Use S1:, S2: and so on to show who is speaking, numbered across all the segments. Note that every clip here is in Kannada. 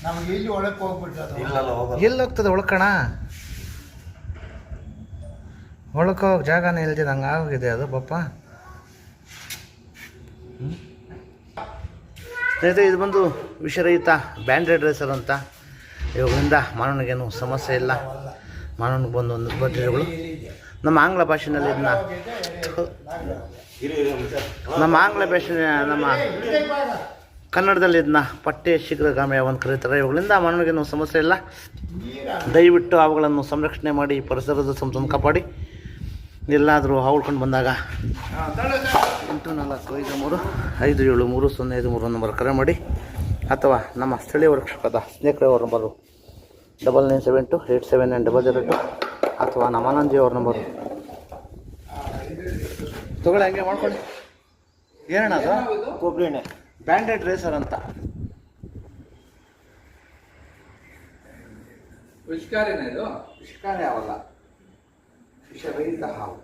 S1: ನಮ್ಗೆ ಇಲ್ಲಿ ಒಳಕ್ಕೆ ಹೋಗ್ಬಿಟ್ಟು
S2: ಎಲ್ಲಿ ಹೋಗ್ತದೆ ಒಳಕಣ? ಒಳಕ್ಕೆ ಹೋಗಿ ಜಾಗನೇ ಇಲ್ದಿದೆ, ಹಂಗೆ ಆಗೋಗಿದೆ ಅದು ಪಾಪ. ಸ್ನೇಹಿತರೆ, ಇದು ಬಂದು ವಿಷರಹಿತ ಬ್ಯಾಂಡೆಡ್ ರೇಸರ್ ಅಂತ. ಇವುಗಳಿಂದ ಮಾನವನಿಗೇನು ಸಮಸ್ಯೆ ಇಲ್ಲ. ಮಾನವನಿಗೆ ಬಂದು ಒಂದು ಬಡ್ಡಿಗಳು ನಮ್ಮ ಆಂಗ್ಲ ಭಾಷೆಯಲ್ಲಿ ಇದನ್ನ ನಮ್ಮ ಕನ್ನಡದಲ್ಲಿ ಇದನ್ನ ಪಟ್ಟೆ ಶೀಘ್ರಗಾಮಿಯ ಒಂದು ಕರೀತಾರೆ. ಇವುಗಳಿಂದ ಮಾನವನಿಗೇನು ಸಮಸ್ಯೆ ಇಲ್ಲ. ದಯವಿಟ್ಟು ಅವುಗಳನ್ನು ಸಂರಕ್ಷಣೆ ಮಾಡಿ ಪರಿಸರದ ಸಂಪತ್ತನ್ನು ಕಾಪಾಡಿ. ಎಲ್ಲಾದರೂ ಹಾವುಳ್ಕೊಂಡು ಬಂದಾಗ 8453573053 ನಂಬರ್ ಕರೆ ಮಾಡಿ, ಅಥವಾ ನಮ್ಮ ಸ್ಥಳೀಯ ರಕ್ಷಕದ ಸ್ನೇಕ್ ಅವ್ರ ನಂಬರು 9972879002, ಅಥವಾ ನಮ್ಮ ಆನಂದಿ ಅವ್ರ ನಂಬರು ತಗೊಳ್ಳಿ. ಹಂಗೆ ಮಾಡ್ಕೊಳ್ಳಿ. ಏನಣ್ಣ ಅದು? ಕೊಬ್ಬರಿ ಎಣ್ಣೆ ಬ್ಯಾಂಡೆಡ್ ರೇಸರ್ ಅಂತ.
S3: ವಿಷಕಾರಿನ ಇದು?
S2: ವಿಷಕಾರಿ ಅವಲ್ಲ, ವಿಷರಹಿತ ಹಾವು.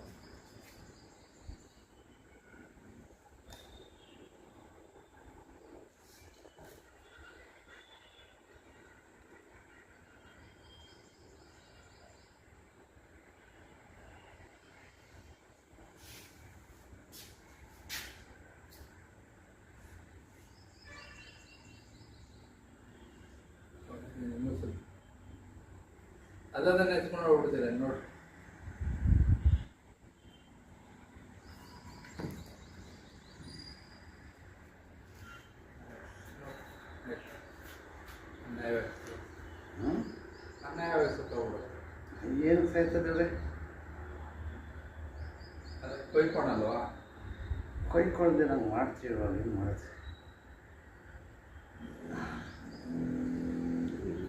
S3: ಅದನ್ನ ಎತ್ಕೊಂಡು ಹೋಗ್ಬಿಡ್ತೀರ ನೋಡಿ.
S2: ಏನು ಸಾಯ್ತದೆ?
S3: ಕೊಯ್ಕೊಳಲ್ವಾ?
S2: ಕೊಯ್ಕೊಳ್ದೆ ನಂಗೆ ಮಾಡ್ತೀವಿ, ಏನು ಮಾಡುತ್ತೆ?